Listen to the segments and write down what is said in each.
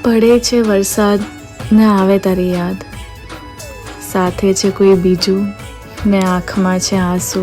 પડે છે વરસાદ ને આવે તારી યાદ, સાથે છે કોઈ બીજું ને આંખમાં છે આંસુ.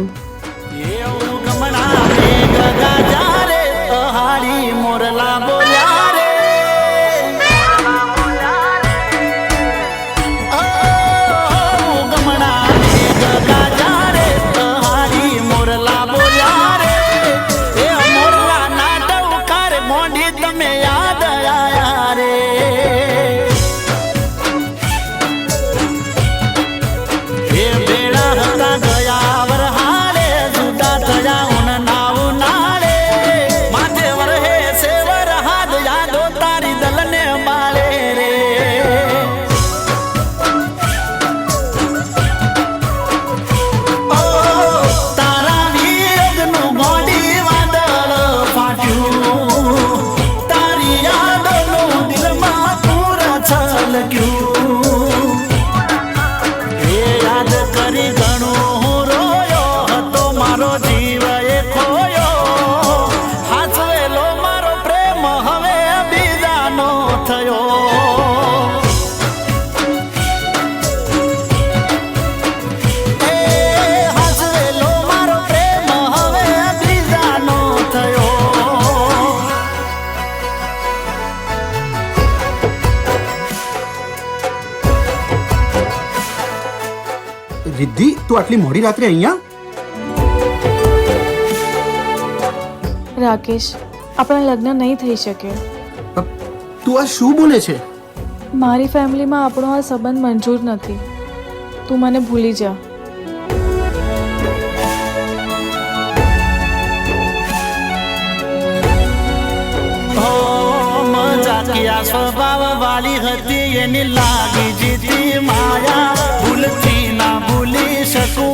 રિદ્ધિ, તું આટલી મોડી રાત્રે અહીંયા? રાકેશ, આપણા લગ્ન નહીં થઈ શકે. તું આ શું બોલે છે? મારી ફેમિલીમાં આપણો આ સંબંધ મંજૂર નથી. તું મને ભૂલી જા. સ્વભાવ વાળી હતી એની લાગી જીતી માયા, ભૂલથી ના ભૂલી શકું